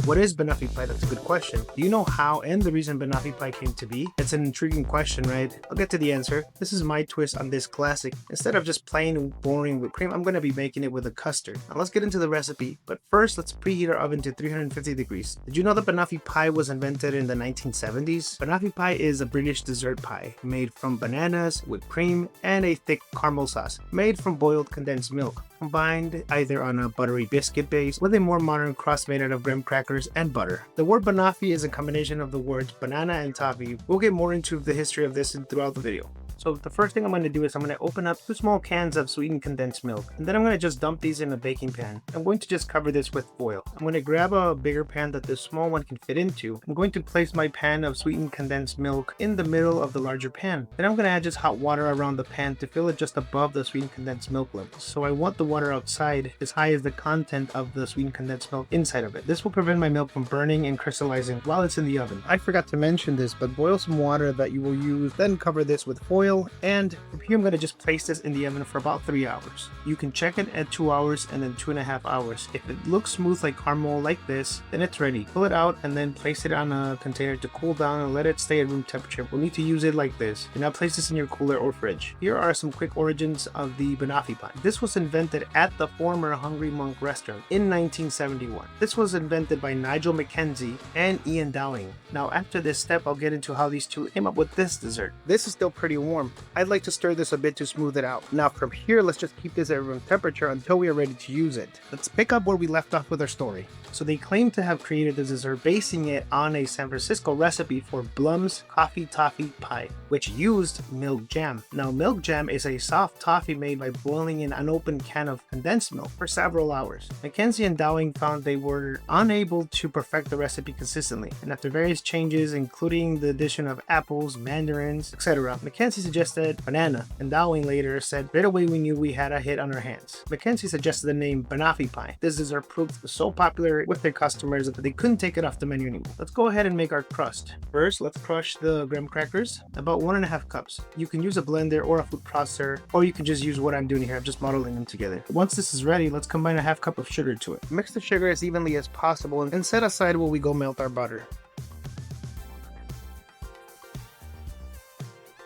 What is Banoffee pie? That's a good question. Do you know how and the reason Banoffee pie came to be? It's an intriguing question, right? I'll get to the answer. This is my twist on this classic. Instead of just plain boring whipped cream, I'm going to be making it with a custard. Now let's get into the recipe, but first let's preheat our oven to 350 degrees. Did you know that Banoffee pie was invented in the 1970s? Banoffee pie is a British dessert pie made from bananas, whipped cream, and a thick caramel sauce made from boiled condensed milk, combined either on a buttery biscuit base with a more modern crust made out of graham crackers and butter. The word Banoffee is a combination of the words banana and toffee. We'll get more into the history of this throughout the video. So the first thing I'm going to do is I'm going to open up 2 small cans of sweetened condensed milk, and then I'm going to just dump these in a baking pan. I'm going to just cover this with foil. I'm going to grab a bigger pan that this small one can fit into. I'm going to place my pan of sweetened condensed milk in the middle of the larger pan. Then I'm going to add just hot water around the pan to fill it just above the sweetened condensed milk level. So I want the water outside as high as the content of the sweetened condensed milk inside of it. This will prevent my milk from burning and crystallizing while it's in the oven. I forgot to mention this, but boil some water that you will use, then cover this with foil, and from here I'm going to just place this in the oven for about 3 hours. You can check it at 2 hours and then 2.5 hours. If it looks smooth like caramel like this, then it's ready. Pull it out and then place it on a container to cool down and let it stay at room temperature. We'll need to use it like this. Do not place this in your cooler or fridge. Here are some quick origins of the Banoffee pie. This was invented at the former Hungry Monk restaurant in 1971. This was invented by Nigel Mackenzie and Ian Dowling. Now after this step, I'll get into how these two came up with this dessert. This is still pretty warm. I'd like to stir this a bit to smooth it out. Now from here, let's just keep this at room temperature until we are ready to use it. Let's pick up where we left off with our story. So they claim to have created the dessert basing it on a San Francisco recipe for Blum's Coffee Toffee Pie, which used milk jam. Now milk jam is a soft toffee made by boiling an unopened can of condensed milk for several hours. Mackenzie and Dowling found they were unable to perfect the recipe consistently, and after various changes including the addition of apples, mandarins, etc., Mackenzie suggested banana, and Dowling later said, right away we knew we had a hit on our hands. Mackenzie suggested the name Banoffee pie. This dessert proved so popular with their customers that they couldn't take it off the menu anymore. Let's go ahead and make our crust. First, let's crush the graham crackers, about 1.5 cups. You can use a blender or a food processor, or you can just use what I'm doing here. I'm just modeling them together. Once this is ready, let's combine 1/2 cup of sugar to it. Mix the sugar as evenly as possible and set aside while we go melt our butter.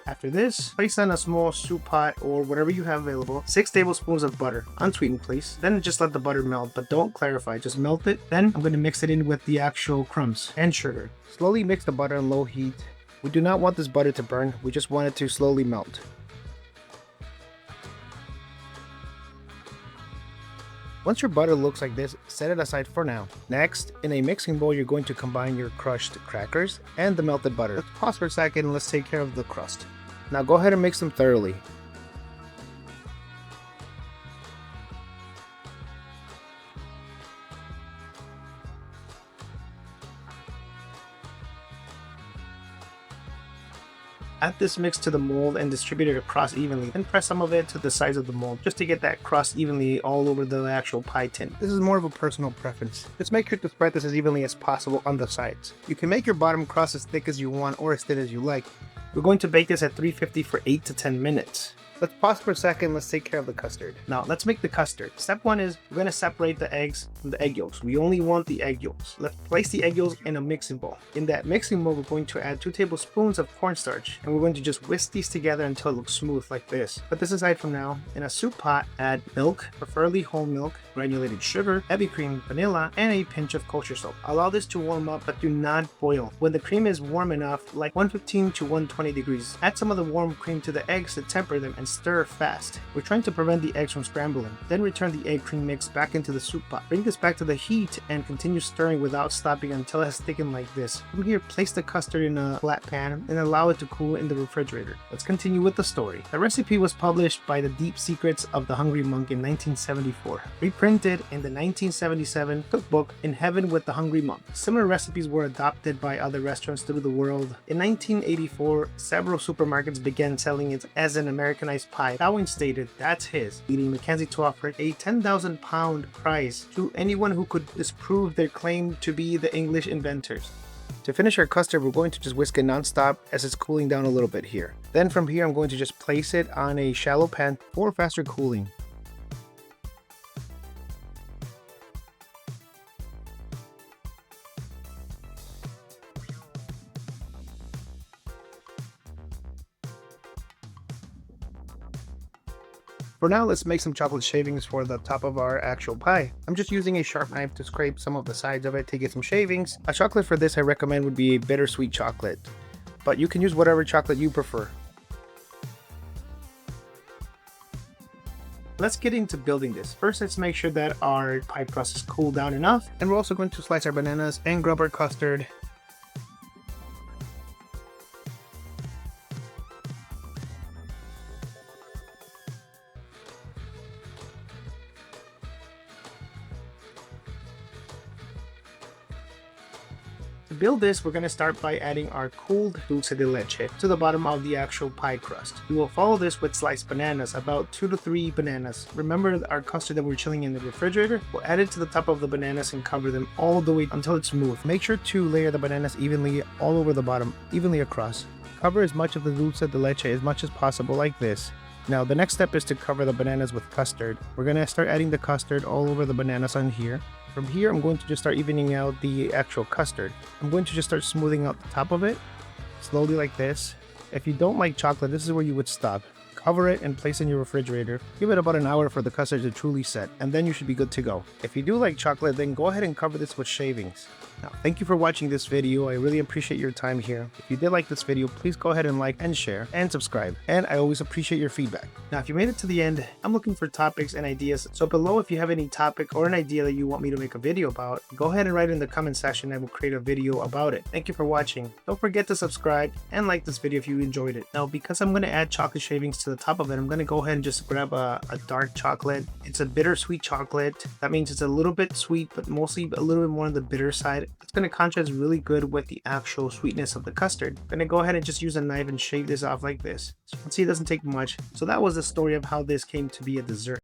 After this, place on a small soup pot or whatever you have available 6 tablespoons of butter, unsweetened please. Then just let the butter melt, but don't clarify, just melt it. Then I'm going to mix it in with the actual crumbs and sugar. Slowly mix the butter on low heat. We do not want this butter to burn, we just want it to slowly melt. Once your butter looks like this, set it aside for now. Next, in a mixing bowl, you're going to combine your crushed crackers and the melted butter. Let's pause for a second and let's take care of the crust. Now go ahead and mix them thoroughly. Add this mix to the mold and distribute it across evenly. Then press some of it to the sides of the mold just to get that crust evenly all over the actual pie tin. This is more of a personal preference. Just make sure to spread this as evenly as possible on the sides. You can make your bottom crust as thick as you want or as thin as you like. We're going to bake this at 350 for 8 to 10 minutes. Let's pause for a second, let's take care of the custard. Now let's make the custard. Step 1 is we're going to separate the eggs from the egg yolks. We only want the egg yolks. Let's place the egg yolks in a mixing bowl. In that mixing bowl, we're going to add 2 tablespoons of cornstarch, and we're going to just whisk these together until it looks smooth like this. Put this aside from now. In a soup pot, add milk, preferably whole milk, granulated sugar, heavy cream, vanilla, and a pinch of kosher salt. Allow this to warm up, but do not boil. When the cream is warm enough, like 115 to 120 degrees, add some of the warm cream to the eggs to temper them and stir fast. We're trying to prevent the eggs from scrambling. Then return the egg cream mix back into the soup pot. Bring this back to the heat and continue stirring without stopping until it has thickened like this. From here, place the custard in a flat pan and allow it to cool in the refrigerator. Let's continue with the story. The recipe was published by the Deep Secrets of the Hungry Monk in 1974, reprinted in the 1977 cookbook In Heaven with the Hungry Monk. Similar recipes were adopted by other restaurants through the world. In 1984, several supermarkets began selling it as an Americanized pie. Dowling stated that's his, leading Mackenzie to offer a 10,000 pound prize to anyone who could disprove their claim to be the English inventors. To finish our custard, we're going to just whisk it non-stop as it's cooling down a little bit here. Then from here, I'm going to just place it on a shallow pan for faster cooling. For now, let's make some chocolate shavings for the top of our actual pie. I'm just using a sharp knife to scrape some of the sides of it to get some shavings. A chocolate for this I recommend would be a bittersweet chocolate, but you can use whatever chocolate you prefer. Let's get into building this. First, let's make sure that our pie crust is cooled down enough, and we're also going to slice our bananas and grab our custard. To build this, we're going to start by adding our cooled Dulce De Leche to the bottom of the actual pie crust. We will follow this with sliced bananas, about 2 to 3 bananas. Remember our custard that we're chilling in the refrigerator? We'll add it to the top of the bananas and cover them all the way until it's smooth. Make sure to layer the bananas evenly all over the bottom, evenly across. Cover as much of the Dulce De Leche as much as possible like this. Now the next step is to cover the bananas with custard. We're going to start adding the custard all over the bananas on here. From here, I'm going to just start evening out the actual custard. I'm going to just start smoothing out the top of it, slowly like this. If you don't like chocolate, this is where you would stop. Cover it and place in your refrigerator. Give it about an hour for the custard to truly set, and then you should be good to go. If you do like chocolate, then go ahead and cover this with shavings. Now, thank you for watching this video. I really appreciate your time here. If you did like this video, please go ahead and like and share and subscribe. And I always appreciate your feedback. Now, if you made it to the end, I'm looking for topics and ideas. So below, if you have any topic or an idea that you want me to make a video about, go ahead and write in the comment section. I will create a video about it. Thank you for watching. Don't forget to subscribe and like this video if you enjoyed it. Now, because I'm going to add chocolate shavings to the top of it, I'm going to go ahead and just grab a dark chocolate. It's a bittersweet chocolate. That means it's a little bit sweet, but mostly a little bit more on the bitter side. It's going to contrast really good with the actual sweetness of the custard. I'm going to go ahead and just use a knife and shave this off like this. So you can see it doesn't take much. So that was the story of how this came to be a dessert.